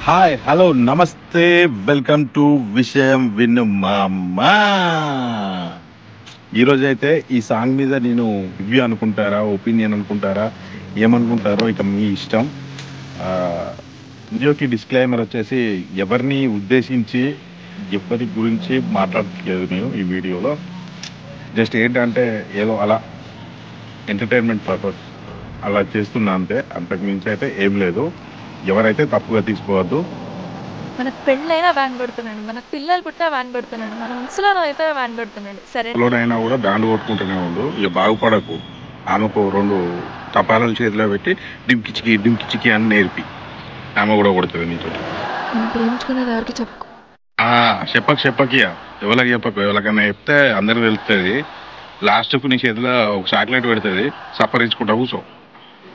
Hi hello నమస్తే welcome to విషయం విను మామా. ఈరోజు అయితే ఈ సాంగ్ మీద నేను రివ్యూ అనుకుంటారా, ఒపీనియన్ అనుకుంటారా, ఏమనుకుంటారో ఇక మీ ఇష్టం. వీడియోకి డిస్క్లైమర్ వచ్చేసి ఎవరిని ఉద్దేశించి ఎవరి గురించి మాట్లాడలేదు నేను ఈ వీడియోలో. జస్ట్ ఏంటంటే ఏదో అలా ఎంటర్టైన్మెంట్ పర్పస్ అలా చేస్తున్నా అంతే, అంతకు మించి అయితే ఏం లేదు. ఎవరైతే తప్పుగా తీసుకోవద్దు. మన పెళ్ళైనా వ్యాన్ కొడుతున్నాడు, మన పిల్లలు పుట్టినా వ్యాన్ కొడుతున్నాడు, మన ముసలో అయితే వ్యాన్ కొడుతున్నాడు. సరే అయినా కూడా బ్యాండ్ కొట్టుకుంటూనే ఉండు, ఇక బాగుపడకు. ఆమెకు 2 తపాలను చేతిలో పెట్టి డింకిచికి అని నేర్పి ఆమె కూడా కొడుతుంది నీతో. ప్రేమించుకునేది ఎవరికి చెప్పుకో. చెప్పకి ఎవరికి చెప్పకు. ఎవరికైనా చెప్తే అందరికి తెలుస్తుంది. లాస్ట్కు నీ చేతిలో ఒక చాక్లెట్ పెడుతుంది, సప్పరించుకుంటా కూర్చో.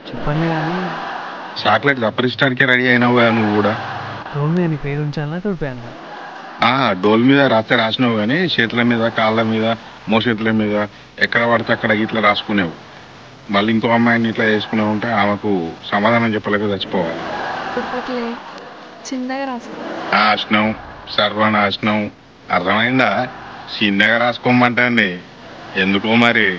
చెప్పండి కానీ చాక్లెట్ సప్పరించడానికే రెడీ అయినావు కదా నువ్వు కూడా. నేను పేరు ఉంచాలా తుడిపాను. డోల్ మీద రాస్తే రాసినావు కానీ చేతుల మీద, కాళ్ళ మీద, మోచేతుల మీద ఎక్కడ పడితే అక్కడ ఇట్లా రాసుకునేవు. మళ్ళీ ఇంకో అమ్మాయిని ఇట్లా చేసుకునేవు ఉంటే ఆమెకు సమాధానం చెప్పలేక చచ్చిపోవాలి. చిన్నగా నాశనం సర్వనాశనం. అర్థమైందా? చిన్నగా రాసుకోమంటండి. ఎందుకో మరి.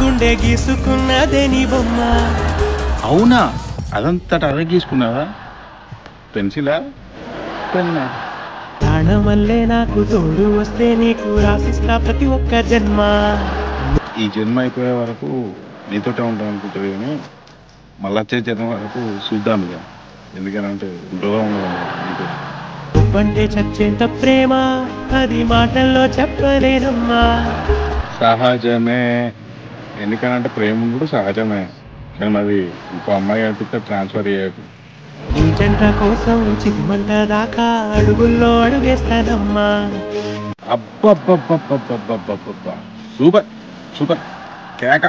గుండె గీసుకున్నదేని బొమ్మ. అవునా? అదంతటా అదే గీసుకున్నావా? పెన్సిలా, పెన్నా? ప్రాణమల్లే నాకు తోడు వస్తే నీకు రాసిస్తా ప్రతి ఒక్క జన్మ. ఈ జన్మ అయిపోయే వరకు నీతోటే ఉంటాం అనుకుంటుంది కానీ మళ్ళీ వచ్చే జన్మ వరకు చూద్దాం ఇక. ఎందుకనంటే ఉంటుందా ఉండదు నీతో. అంటే చచ్చేంత ప్రేమ అది మాటల్లో చెప్పలేనమ్మా. సహజమే. ఎందుకనంటే ప్రేమ కూడా సహజమే, కానీ మరి ఇంకో అమ్మాయి అనిపిస్తే ట్రాన్స్ఫర్ చేయకు. నీ జంట కోసం చిమ్మంట దాకా అడుగుల్లో అడుగేస్తానమ్మా. అబ్బబ్బబ్బబ్బబ్బబ్బబ్బబ్బ, సూపర్ సూపర్. కేక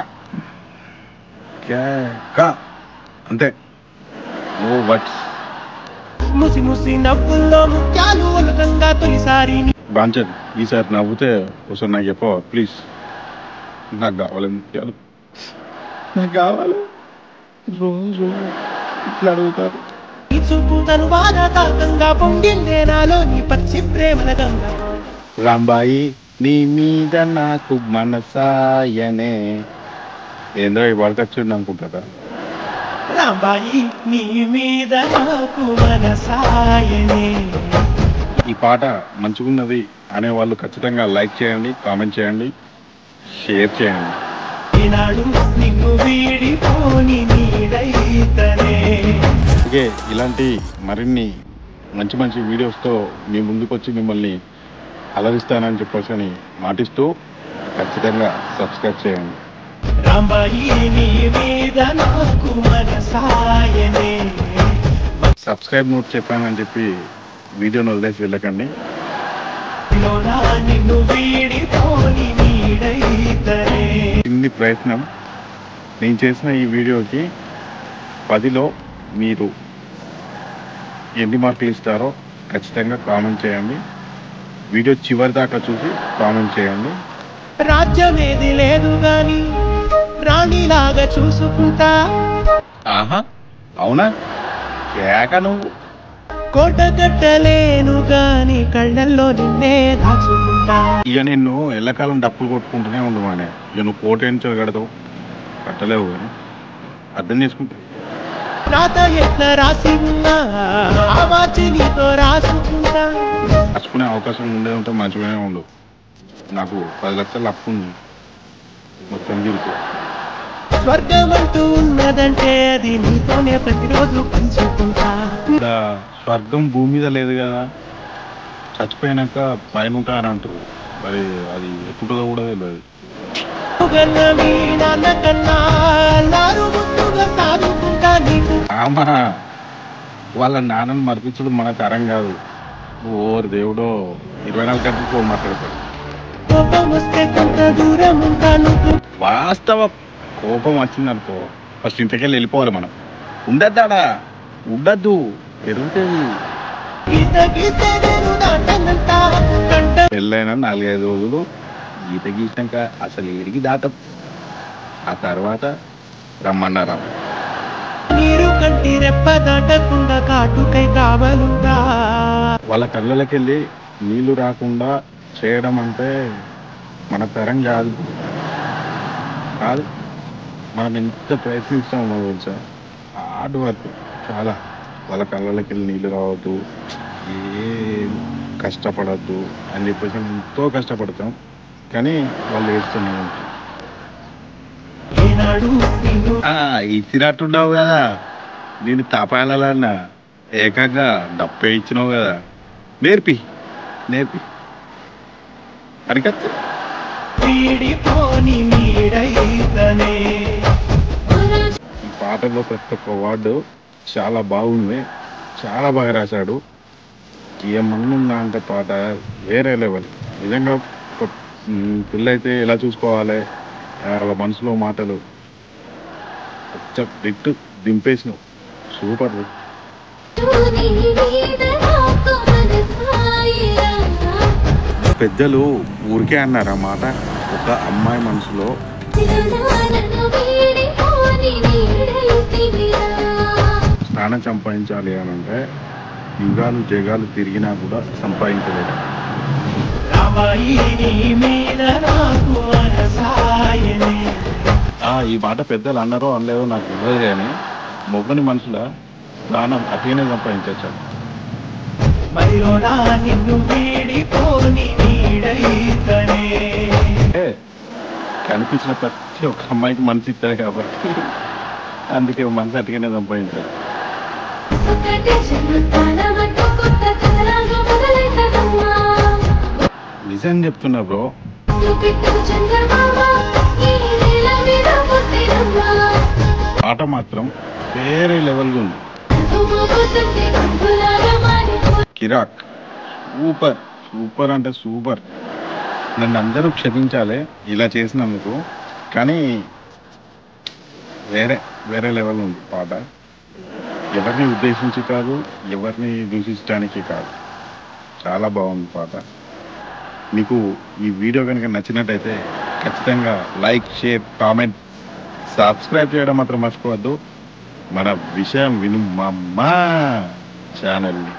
కేక అంతే, నో వర్డ్స్. ముసి ముసి నవ్వుల్లో ముత్యాలు ఉలకంగా తొలిసారి. బాంచన్, ఈసారి నవ్వుతే ఒకసారి నాకు చెప్పవా ప్లీజ్? నాకు కావాలి ముత్యాలు, నాకు కావాలి. రోజు ఇట్లా అడుగుతారు. చూపుతను బాగా తాకంగా పొంగిందే నాలో నీ పచ్చి ప్రేమల గంగ. రాంబాయి నీ మీద నాకు మనసాయనే. ఏందో ఈ వరకొచ్చిండు అనుకుంటారా? రాంబాయి నీ మీద నాకు మనసాయనే. ఈ పాట మంచిగున్నది అనేవాళ్ళు ఖచ్చితంగా లైక్ చేయండి, కామెంట్ చేయండి, షేర్ చేయండి. ఈనాడు నిన్ను వీడిపోని నీడైతనే. అలాగే ఇలాంటి మరిన్ని మంచి మంచి వీడియోస్తో మీ ముందుకు వచ్చి మిమ్మల్ని అలరిస్తానని చెప్పేసి అని మాటిస్తూ ఖచ్చితంగా సబ్స్క్రైబ్ చేయండి. రాంబాయి నీ మీద నాకు మనసాయనే. సబ్స్క్రైబ్ నోట్ చెప్పానని చెప్పి వీడియోని వదిలేసి వెళ్ళకండి. నిన్ను వీడిపోని నీడైతనే. ఇన్ని ప్రయత్నం. నేను చేసిన ఈ వీడియోకి 10లో మీరు ఎన్ని మార్కులు ఇస్తారో ఖచ్చితంగా కామెంట్ చేయండి. వీడియో చివరి దాకా చూసి కామెంట్ చేయండి. రాజ్యమేది లేదు గాని రాణిలాగా చూసుకుంటా. ఆహా, అవునా? కేక నువ్వు. కోట కట్టలేను గాని కళ్ళల్లో నిన్నే దాచుకుంటా. ఇక నిన్ను ఎల్లకాలం డప్పులు కొట్టుకుంటూనే ఉండమానే. ఇక నువ్వు కోట ఎంచో కడతావు, కట్టలేవు కానీ అర్థం చేసుకుంటా. రాత ఎట్లా రాసి ఉన్నా ఆ వాచి నీతో రాసుకుంటా. రాసుకునే అవకాశం ఉండే ఉంటే మంచిగానే ఉండు. నాకు 10 లక్షలు అప్పు ఉంది, మొత్తం తీరుకో. స్వర్గం అంటూ ఉన్నదంటే అది నీతోనే ప్రతిరోజు పంచుకుంటా. స్వర్గం భూమి మీద లేదు కదా, చచ్చిపోయినాక పైన ఉంటారని అంటారు. మరి అది ఎప్పుడుదో కూడా తెలియదు. మీ నాన్న కన్నా అల్లారు ముద్దుగా సాదుకుంటా నీకు. ఆమా, వాళ్ళ నాన్నని మర్పించడం మన తరం కాదు. ఓరు దేవుడో 24 గంటలు ఫోన్ మాట్లాడతాడు. కోపం వస్తే కొంత దూరం ఉంటాను. వాస్తవ కోపం వచ్చిందనుకో ఫస్ట్ ఇంతకెళ్ళి వెళ్ళిపోవాలి మనం. ఉండద్దాడా, ఉండద్దు, పెరుగుతుంది. పెళ్ళైనా 4-5 రోజులు గీత గీసినాక అసలు ఏడికి దాటం. ఆ తర్వాత రమ్మన్నారా. కంటి రెప్ప దాటకుండా కాటుకై కావలుందా. వాళ్ళ కళ్ళకి వెళ్ళి నీళ్లు రాకుండా చేయడం అంటే మన తరం కాదు కాదు. మనం ఎంత ప్రయత్నిస్తామో తెలుసా, హార్డ్ వర్క్ చాలా. వాళ్ళ కళ్ళకి వెళ్ళి నీళ్ళు రావద్దు, ఏ కష్టపడద్దు అని చెప్పేసి మేము ఎంతో కష్టపడతాం, కానీ వాళ్ళు ఏడుస్తూనే ఉంటారు. ఇచ్చినట్టున్నావు కదా, నేను తపాలన్నా ఏకంగా డబ్బే ఇచ్చినావు కదా, నేర్పి అరికత్తు. ఈ పాటలో ప్రతి ఒక్క వర్డ్ చాలా బాగుంది, చాలా బాగా రాశాడు. ఏమన్నా ఉందా అంటే పాట వేరే లెవెల్. నిజంగా ఒక పిల్ల అయితే ఎలా చూసుకోవాలి, వాళ్ళ మనసులో మాటలు దిట్టు దింపేసినావు, సూపర్. పెద్దలు ఊరికే అన్నారు ఆ మాట. ఒక అమ్మాయి మనసులో స్థానం సంపాదించాలి అని అంటే యుగాలు జగాలు తిరిగినా కూడా సంపాదించలేదు. ఈ మాట పెద్దలు అన్నారో అనలేదో నాకు తెలియదు, కానీ మొగ్గని మనసులో ప్రాణం అట్లనే సంపాదించాడు. కనిపించిన ప్రతి ఒక్క అమ్మాయికి మనసు ఇస్తారు కాబట్టి అందుకే మనసు అట్టిగానే సంపాదించాడు. నిజం చెప్తున్నా బ్రో, ఆట మాత్రం వేరే లెవెల్గా ఉంది. కిరాక్, సూపర్ సూపర్ అంటే సూపర్. నన్ను అందరూ క్షమించాలి ఇలా చేసినందుకు, కానీ వేరే లెవెల్ ఉంది పాట. ఎవరిని ఉద్దేశించి కాదు, ఎవరిని దూషించడానికి కాదు, చాలా బాగుంది పాట. మీకు ఈ వీడియో కనుక నచ్చినట్టయితే ఖచ్చితంగా లైక్, షేర్, కామెంట్, సబ్స్క్రైబ్ చేయడం మాత్రం మర్చిపోవద్దు. మన విషయం విను మా ఛానల్ని.